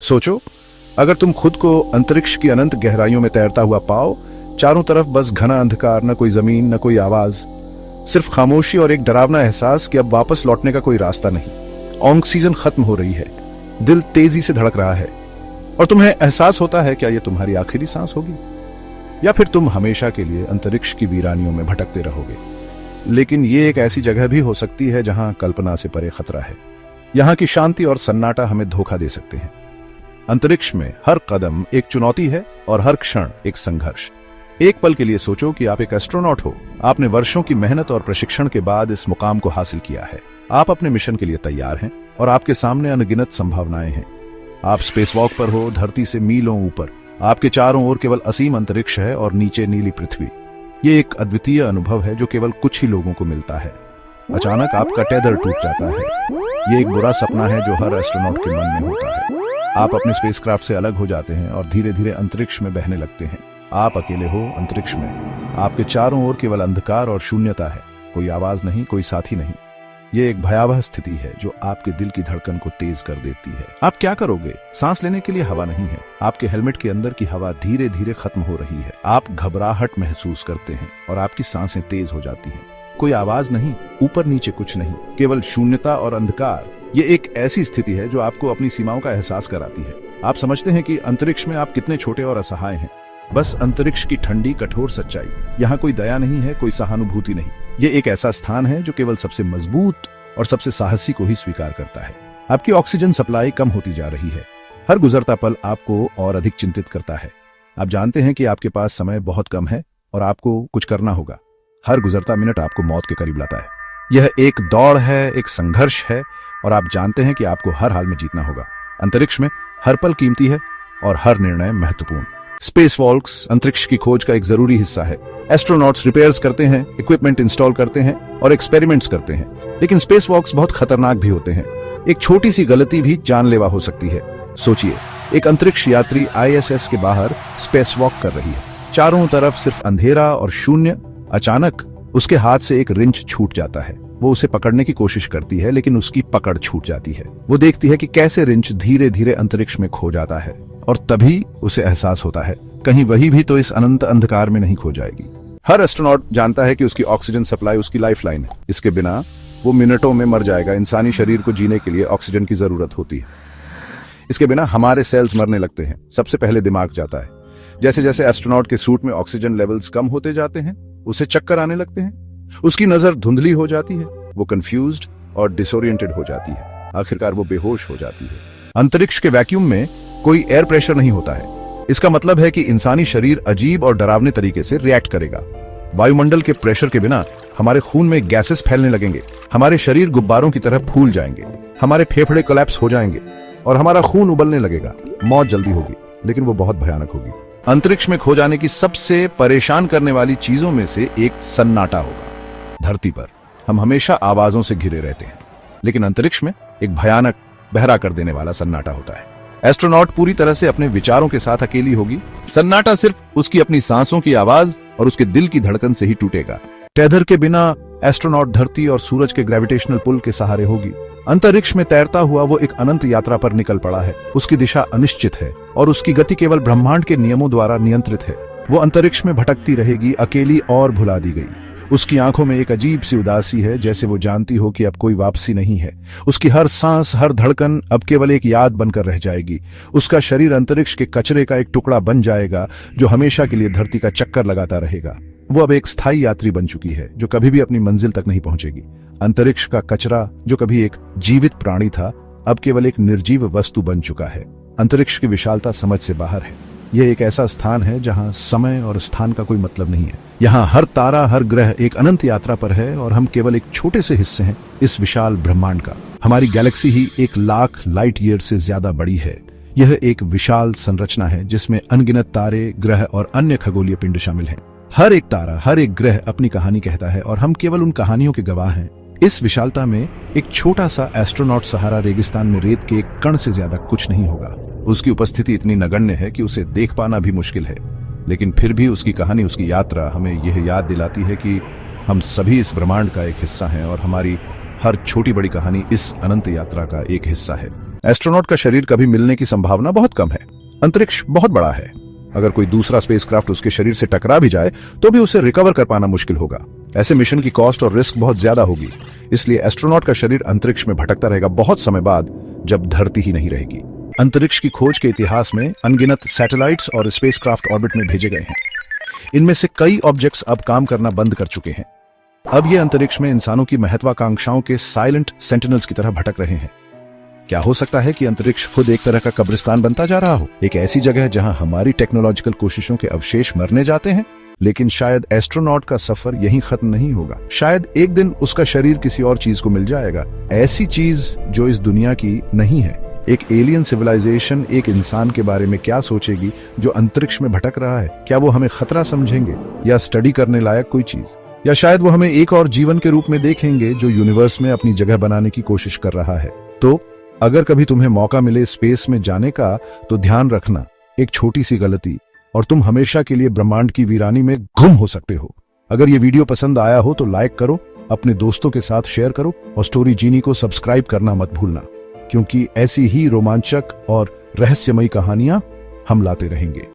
सोचो, अगर तुम खुद को अंतरिक्ष की अनंत गहराइयों में तैरता हुआ पाओ, चारों तरफ बस घना अंधकार, न कोई जमीन न कोई आवाज, सिर्फ खामोशी और एक डरावना एहसास कि अब वापस लौटने का कोई रास्ता नहीं। ऑक्सीजन खत्म हो रही है, दिल तेजी से धड़क रहा है और तुम्हें एहसास होता है क्या यह तुम्हारी आखिरी सांस होगी, या फिर तुम हमेशा के लिए अंतरिक्ष की वीरानियों में भटकते रहोगे। लेकिन ये एक ऐसी जगह भी हो सकती है जहां कल्पना से परे खतरा है। यहां की शांति और सन्नाटा हमें धोखा दे सकते हैं। अंतरिक्ष में हर कदम एक चुनौती है और हर क्षण एक संघर्ष। एक पल के लिए सोचो कि आप एक एस्ट्रोनॉट हो। आपने वर्षों की मेहनत और प्रशिक्षण के बाद इस मुकाम को हासिल किया है। आप अपने मिशन के लिए तैयार हैं और आपके सामने अनगिनत संभावनाएं हैं। आप स्पेसवॉक पर हो, धरती से मीलों ऊपर। आपके चारों ओर केवल असीम अंतरिक्ष है और नीचे नीली पृथ्वी। ये एक अद्वितीय अनुभव है जो केवल कुछ ही लोगों को मिलता है। अचानक आपका टेदर टूट जाता है। ये एक बुरा सपना है जो हर एस्ट्रोनॉट के मन में होता है। आप अपने स्पेसक्राफ्ट से अलग हो जाते हैं और धीरे धीरे अंतरिक्ष में बहने लगते हैं। आप अकेले हो अंतरिक्ष में। आपके चारों ओर केवल अंधकार और शून्यता है। कोई आवाज नहीं, कोई साथी नहीं। ये एक भयावह स्थिति है जो आपके दिल की धड़कन को तेज कर देती है। आप क्या करोगे? सांस लेने के लिए हवा नहीं है। आपके हेलमेट के अंदर की हवा धीरे धीरे खत्म हो रही है। आप घबराहट महसूस करते हैं और आपकी सांसें तेज हो जाती हैं। कोई आवाज नहीं, ऊपर नीचे कुछ नहीं, केवल शून्यता और अंधकार। ये एक ऐसी स्थिति है जो आपको अपनी सीमाओं का एहसास कराती है। आप समझते हैं कि अंतरिक्ष में आप कितने छोटे और असहाय हैं। बस अंतरिक्ष की ठंडी कठोर सच्चाई। यहाँ कोई दया नहीं है, कोई सहानुभूति नहीं। ये एक ऐसा स्थान है जो केवल सबसे मजबूत और सबसे साहसी को ही स्वीकार करता है। आपकी ऑक्सीजन सप्लाई कम होती जा रही है। हर गुजरता पल आपको और अधिक चिंतित करता है। आप जानते हैं कि आपके पास समय बहुत कम है और आपको कुछ करना होगा। हर गुजरता मिनट आपको मौत के करीब लाता है। यह एक दौड़ है, एक संघर्ष है और आप जानते हैं कि आपको हर हाल में जीतना होगा। अंतरिक्ष में हर पल कीमती है और हर निर्णय महत्वपूर्ण। स्पेस वॉक्स अंतरिक्ष की खोज का एक जरूरी हिस्सा है। एस्ट्रोनॉट्स रिपेयर्स करते हैं, इक्विपमेंट इंस्टॉल करते हैं और एक्सपेरिमेंट्स करते हैं। लेकिन स्पेस वॉक्स बहुत खतरनाक भी होते हैं। एक छोटी सी गलती भी जानलेवा हो सकती है। सोचिए, एक अंतरिक्ष यात्री ISS के बाहर स्पेस वॉक कर रही है। चारों तरफ सिर्फ अंधेरा और शून्य। अचानक उसके हाथ से एक रिंच छूट जाता है। वो उसे पकड़ने की कोशिश करती है लेकिन उसकी पकड़ छूट जाती है। वो देखती है कि कैसे रिंच धीरे धीरे अंतरिक्ष में खो जाता है और तभी उसे एहसास होता है कहीं वही भी तो इस अनंत अंधकार में नहीं खो जाएगी। हर एस्ट्रोनॉट जानता है कि उसकी ऑक्सीजन सप्लाई उसकी लाइफलाइन है। इसके बिना वो मिनटों में मर जाएगा। इंसानी शरीर को जीने के लिए ऑक्सीजन की जरूरत होती है। इसके बिना हमारे सेल्स मरने लगते हैं। सबसे पहले दिमाग जाता है। जैसे जैसे एस्ट्रोनॉट के सूट में ऑक्सीजन लेवल्स कम होते जाते हैं, उसे चक्कर आने लगते हैं। उसकी नजर धुंधली हो जाती है। वो कंफ्यूज्ड और डिसोरिएंटेड हो जाती है। आखिरकार वो बेहोश हो जाती है। अंतरिक्ष के वैक्यूम में कोई एयर प्रेशर नहीं होता है। इसका मतलब है कि इंसानी शरीर अजीब और डरावने तरीके से रिएक्ट करेगा। वायुमंडल के प्रेशर के बिना हमारे खून में गैसेस फैलने लगेंगे। हमारे शरीर गुब्बारों की तरह फूल जाएंगे। हमारे फेफड़े कोलैप्स हो जाएंगे और हमारा खून उबलने लगेगा। मौत जल्दी होगी, लेकिन वो बहुत भयानक होगी। अंतरिक्ष में खो जाने की सबसे परेशान करने वाली चीजों में से एक सन्नाटा होगा। धरती पर हम हमेशा आवाजों से घिरे रहते हैं, लेकिन अंतरिक्ष में एक भयानक, बहरा कर देने वाला सन्नाटा होता है। एस्ट्रोनॉट पूरी तरह से अपने विचारों के साथ अकेली होगी। सन्नाटा सिर्फ उसकी अपनी सांसों की आवाज और उसके दिल की धड़कन से ही टूटेगा। टेदर के बिना एस्ट्रोनॉट धरती और सूरज के ग्रेविटेशनल पुल के सहारे होगी। अंतरिक्ष में तैरता हुआ वो एक अनंत यात्रा पर निकल पड़ा है। उसकी दिशा अनिश्चित है और उसकी गति केवल ब्रह्मांड के नियमों द्वारा नियंत्रित है। वो अंतरिक्ष में भटकती रहेगी, अकेली और भुला दी गई। उसकी आंखों में एक अजीब सी उदासी है, जैसे वो जानती हो कि अब कोई वापसी नहीं है। उसकी हर सांस, हर धड़कन अब केवल एक याद बनकर रह जाएगी। उसका शरीर अंतरिक्ष के कचरे का एक टुकड़ा बन जाएगा जो हमेशा के लिए धरती का चक्कर लगाता रहेगा। वो अब एक स्थायी यात्री बन चुकी है जो कभी भी अपनी मंजिल तक नहीं पहुंचेगी। अंतरिक्ष का कचरा जो कभी एक जीवित प्राणी था, अब केवल एक निर्जीव वस्तु बन चुका है। अंतरिक्ष की विशालता समझ से बाहर है। यह एक ऐसा स्थान है जहां समय और स्थान का कोई मतलब नहीं है। यहाँ हर तारा, हर ग्रह एक अनंत यात्रा पर है और हम केवल एक छोटे से हिस्से हैं इस विशाल ब्रह्मांड का। हमारी गैलेक्सी ही 1,00,000 लाइट ईयर से ज्यादा बड़ी है। यह एक विशाल संरचना है जिसमें अनगिनत तारे, ग्रह और अन्य खगोलीय पिंड शामिल हैं। हर एक तारा, हर एक ग्रह अपनी कहानी कहता है और हम केवल उन कहानियों के गवाह हैं। इस विशालता में एक छोटा सा एस्ट्रोनॉट सहारा रेगिस्तान में रेत के एक कण से ज्यादा कुछ नहीं होगा। उसकी उपस्थिति इतनी नगण्य है कि उसे देख पाना भी मुश्किल है, लेकिन फिर भी उसकी कहानी, उसकी यात्रा हमें यह याद दिलाती है कि हम सभी इस ब्रह्मांड का एक हिस्सा हैं और हमारी हर छोटी बड़ी कहानी इस अनंत यात्रा का एक हिस्सा है। एस्ट्रोनॉट का शरीर कभी मिलने की संभावना बहुत कम है। अंतरिक्ष बहुत बड़ा है। अगर कोई दूसरा स्पेसक्राफ्ट उसके शरीर से टकरा भी जाए तो भी उसे रिकवर कर पाना मुश्किल होगा। ऐसे मिशन की कॉस्ट और रिस्क बहुत ज्यादा होगी। इसलिए एस्ट्रोनॉट का शरीर अंतरिक्ष में भटकता रहेगा बहुत समय बाद, जब धरती ही नहीं रहेगी। अंतरिक्ष की खोज के इतिहास में अनगिनत सैटेलाइट्स और स्पेसक्राफ्ट ऑर्बिट में भेजे गए हैं। इनमें से कई ऑब्जेक्ट्स अब काम करना बंद कर चुके हैं। अब ये अंतरिक्ष में इंसानों की महत्वाकांक्षाओं के साइलेंट सेंटिनल्स की तरह भटक रहे हैं। क्या हो सकता है कि अंतरिक्ष खुद एक तरह का कब्रिस्तान बनता जा रहा हो, एक ऐसी जगह जहां हमारी टेक्नोलॉजिकल कोशिशों के अवशेष मरने जाते हैं? लेकिन शायद एस्ट्रोनॉट का सफर यहीं खत्म नहीं होगा। शायद एक दिन उसका शरीर किसी और चीज को मिल जाएगा, ऐसी चीज जो इस दुनिया की नहीं है। एक एलियन सिविलाइजेशन एक इंसान के बारे में क्या सोचेगी जो अंतरिक्ष में भटक रहा है? क्या वो हमें खतरा समझेंगे या स्टडी करने लायक कोई चीज? या शायद वो हमें एक और जीवन के रूप में देखेंगे जो यूनिवर्स में अपनी जगह बनाने की कोशिश कर रहा है। तो अगर कभी तुम्हें मौका मिले स्पेस में जाने का, तो ध्यान रखना, एक छोटी सी गलती और तुम हमेशा के लिए ब्रह्मांड की वीरानी में गुम हो सकते हो। अगर ये वीडियो पसंद आया हो तो लाइक करो, अपने दोस्तों के साथ शेयर करो और स्टोरी जीनी को सब्सक्राइब करना मत भूलना, क्योंकि ऐसी ही रोमांचक और रहस्यमयी कहानियां हम लाते रहेंगे।